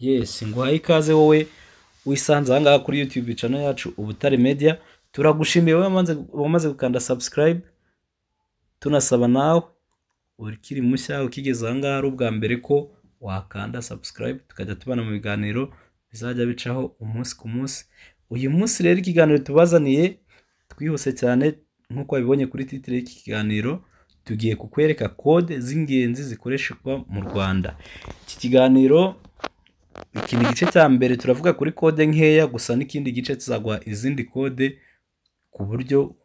Yes, nguhaye ikaze wowe wisanze aha ngaha kuri YouTube channel yacu Ubutare Media. Turagushimiye wowe wamaze gukanda subscribe. Tunasaba nawe ukiri mushya ukigeze aha ngaha ari ubwa mbere ko wakanda subscribe tukajya tubana mu biganiro bizajya bicaho umunsi ku munsi. Uyu munsi rero ikiganiro tubazaniye twihuse cyane nkuko wabibonye kuri titre y'iki kiganiro, tugiye kukwereka code z'ingenzi zikoreshwa mu Rwanda. Iki kiganiro ikindi gice cya mbere turavuga kuri code nkeya gusa, n'ikindi gice tuzaguha izindi code ku buryo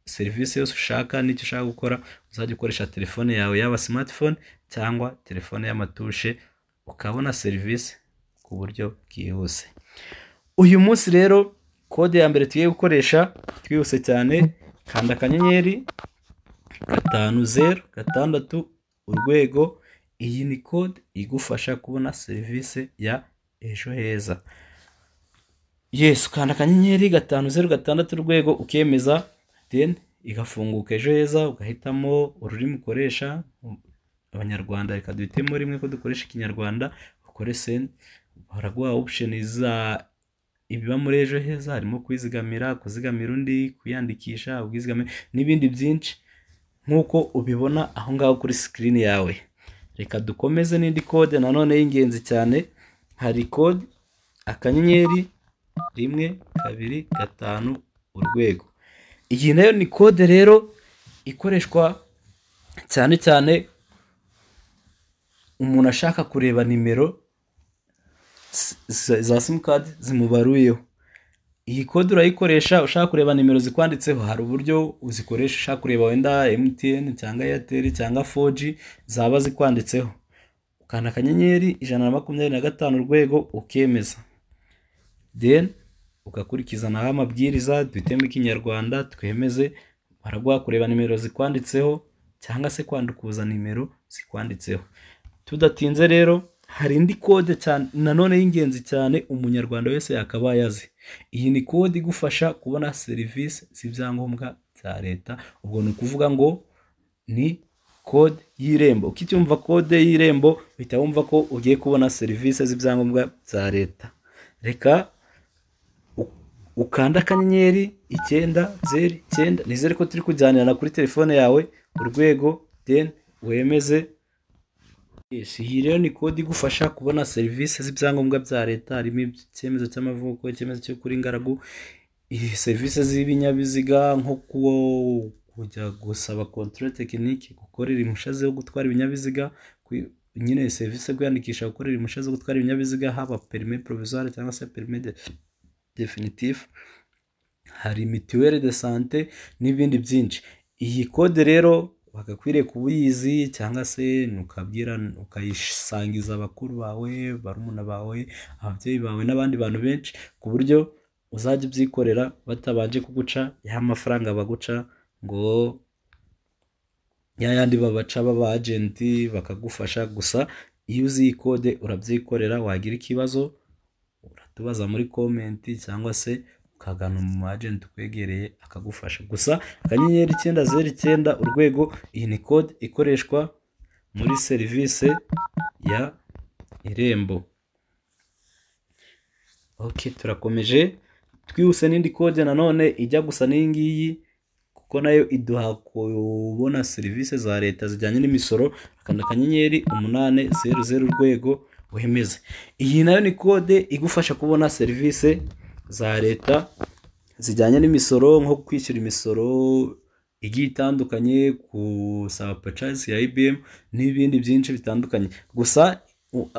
serivisi yose ushaka n'icyo ushaka gukora uzajya ukoresha telefone yawe, yaba smartphone cyangwa telefone y'amatushe, ukabona serivisi ku buryo bwihuse. Uyu munsi rero code ya mbere tugiye gukoresha twihuse cyane, kanda akanyenyeri 506 urwego. Iyi ni code igufasha kubona serivisi ya Ejo Heza. Yes, kanda akanyenyeri 506 urwego ukemeza, then igafunguka Ejo Heza, ugahitamo ururimi ukoresha. Abanyarwanda reka duhitemo rimwe ko dukoresha Ikinyarwanda, ukore send. Baraguha option za ibiba muri Ejo Heza, harimo kwizigamira, kuzigamira undi, kwiyandikisha, ubwizigamire n'ibindi byinshi nkuko ubibona aho ngaho kuri screen yawe. Reka dukomeze n'indi code nanone y'ingenzi cyane. Hari code akanyenyeri 125 urwego. Iyi nayo ni code rero ikoreshwa cyane cyane umuntu ashaka kureba nimero za simcard zimubaruyeho. Iyi code urayikoresha ushaka kureba nimero zikwanditseho. Hari uburyo uzikoresha ushaka kureba wenda MTN cyangwa Airtel cyangwa 4G zaba zikwanditseho. Ukanda akanyenyeri 125 urwego ukemeza, then ugakurikiza naho amabwiriza. Duhitemo Ikinyarwanda twemeze. Baraguha kureba nimero zikwanditseho cyangwa se kwandikuza nimero zikwanditseho. Tudatinze rero, hari indi code cyane nanone y'ingenzi cyane umunyarwanda wese yakabaye azi. Iyi ni code igufasha kubona serivisi z'ibyangombwa bya leta. Ubwo ni ukuvuga ngo ni code y'Irembo. Ukicyumva code y'Irembo uhita wumva ko ugiye kubona serivisi z'ibyangombwa bya leta. Reka ukanda akanyenyeri 909, nizere ko turi kujyanirana kuri telefone yawe urwego, then wemeze. Yes, iyi rero ni code igufasha kubona serivisi z'ibyangombwa bya leta. Harimo icyemezo cy'amavuko, icyemezo cyo kuri ingaragu, serivisi z'ibinyabiziga nko kujya gusaba controle technique, gukorera impushya zo gutwara ibinyabiziga, nyine serivisi yo kwiyandikisha gukorera impushya zo gutwara ibinyabiziga, haba permis provisoire cyangwa se permis definitif. Hari mutuelle de santé n'ibindi byinshi. Iyi code rero bagakwiriye kubizi cyangwa se ukayisangiza abakuru bawe, barumuna bawe, ababyeyi bawe n'abandi bantu benshi, ku buryo uzajya ubyikorera batabanje kuguca ya mafaranga baguca ngo yandi babaca baba agenti bakagufasha. Gusa iyo uzi iyi code urabyikorera. Wagira ikibazo uratubaza muri comment cyangwa se ukagana umu agent ukwegereye akagufasha. Gusa akanyenyeri 909 urwego, iyi ni code ikoreshwa muri serivisi ya Irembo. Okay, turakomeje twihuse n'indi code nanone ijya gusa n'iyi ngiyi, kuko nayo iduha kubona serivisi za leta zijyanye n'imisoro. Akanda akanyenyeri 800 urwego wemeze. Iyi nayo ni code igufasha kubona serivisi za leta zijyanye n'imisoro, nko kwishyura imisoro igiye itandukanye, gusaba purchase ya IBM n'ibindi byinshi bitandukanye. Gusa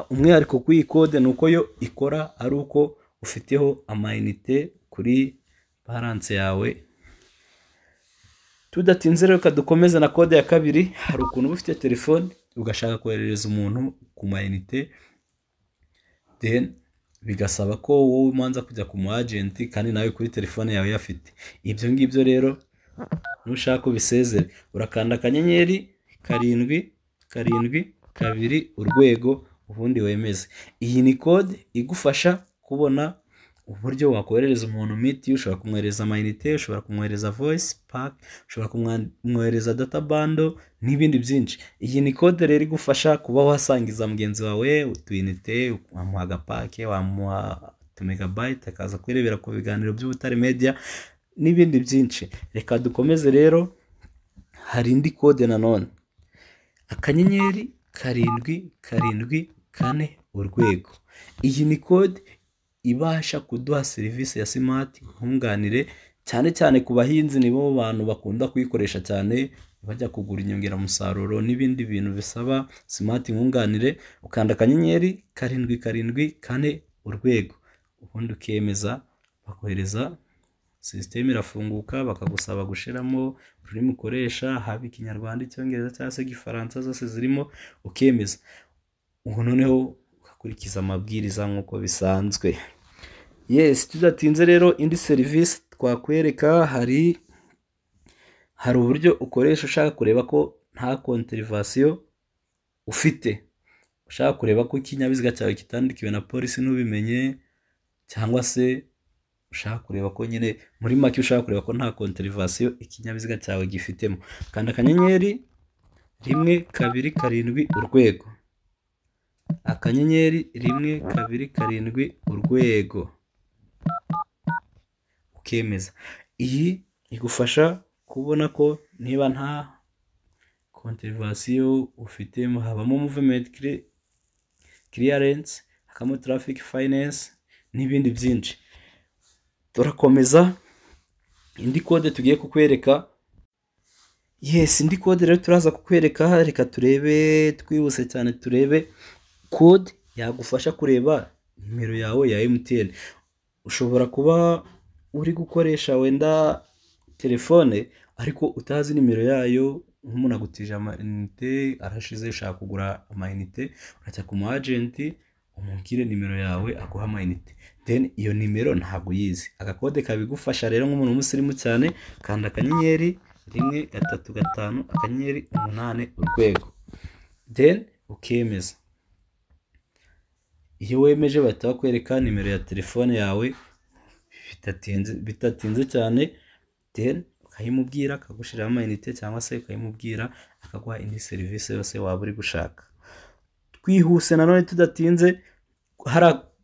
umwihariko kuri code ni uko yo ikora ari uko ufiteho amayinite kuri balance yawe. Tudatinze rero kadukomeza na code ya kabiri. Hari ukuntu uba ufite telefone ugashaka koherereza umuntu ku mayinite, then bigasaba ko wowe umanza kujya ku mu agent kandi nawe kuri telefone yawe yafite. Ibyo ngibyo rero nushaka ubisezere, urakanda akanyenyeri 772 urwego ubundi wemeze. Iyi ni code igufasha kubona uburyo wakoherereza umuntu miti, ushobora kumwohereza amayinite, ushobora kumwohereza voice pack, ushobora kumwohereza data bundle n'ibindi byinshi. Iyi ni kode rero igufasha kuba wasangiza mugenzi wawe utuyinite, wamuha agapake, wamuha utumegabyte akaza kwirebera ku biganiro by'Ubutare Media n'ibindi byinshi. Reka dukomeze rero, hari indi kode nanone, 774 urwego. Iyi ni kode ibasha kuduha serivisi ya smart nkunganire, cyane cyane ku bahinzi, nibo bantu bakunda kuyikoresha cyane bajya kugura inyongeramusaruro n'ibindi bintu bisaba smart nkunganire. Ukanda 774 urwego, ubundi ukemeza, bakohereza, system irafunguka, bakagusaba gushiramo ururimi ukoresha, haba Ikinyarwanda, Icyongereza cyangwa se Igifaransa, zose zirimo, ukemeza. Ubu noneho ukurikiza amabwiriza nk'uko bisanzwe. Yes, tudatinze rero, indi serivisi twakwereka, hari uburyo ukoresha ushaka kureba ko nta konterivasiyo ufite, ushaka kureba ko ikinyabiziga cyawe kitandikiwe na polisi ntubimenye, cyangwa se ushaka kureba ko nyine muri make ushaka kureba ko nta konterivasiyo ikinyabiziga cyawe gifitemo. Kanda 127 urwego, 127 urwego, ukemeza. Iyi igufasha kubona ko niba nta konterivasiyo ufitemo, habamo movement clearance, hakamo traffic finance n'ibindi byinshi. Turakomeza, indi kode tugiye kukwereka. Yes, indi kode rero turaza kukwereka. Reka turebe twihuse cyane, turebe kode yagufasha kureba nimero yawe ya MTN. Ushobora kuba uri gukoresha wenda telefone ariko utazi nimero yayo, nk'umuntu agutije amayinite, arashize, ushaka kugura amayinite, urajya ku mu agent umubwire nimero yawe aguha amayinite, then iyo nimero ntabwo uyizi. Agakode kabigufasha rero nk'umuntu w'umusirimu cyane, kanda 135 urwego, then ukemeza. Iyo wemeje bahita bakwereka nimero ya telefone yawe bitatinze cyane, then ukayimubwira akagushiramo amayinite, cyangwa se ukayimubwira akaguha indi serivisi yose waba uri gushaka. Twihuse nanone tudatinze,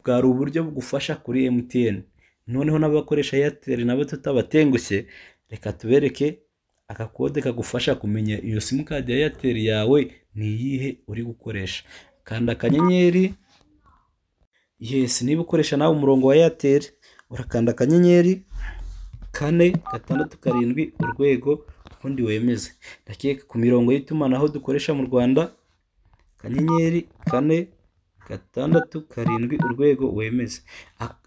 bwari uburyo bugufasha kuri MTN. Noneho n'abakoresha Airtel nabo tutabatengushye, reka tubereke akakode kagufasha kumenya iyo simukadi ya Airtel yawe ni iyihe uri gukoresha. Kanda akanyenyeri, yes, niba ukoresha nawe umurongo wa Airtel, urakanda 467 urwego, ubundi wemeze. Ndakeka ku mirongo y'itumanaho dukoresha mu Rwanda, 467 urwego, wemeze.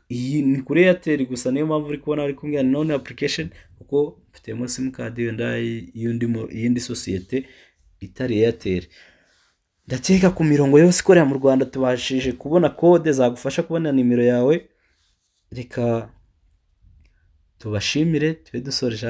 Iyi ni kuri Airtel gusa, niyo mpamvu uri kubona ari kumbwira none application, kuko mfitemo simukadi wenda y'indi sosiyete itari Airtel. Ndakeka ku mirongo yose ikorera mu Rwanda tubashije kubona kode zagufasha kubona nimero yawe. Reka tubashimire, tube dusoreje.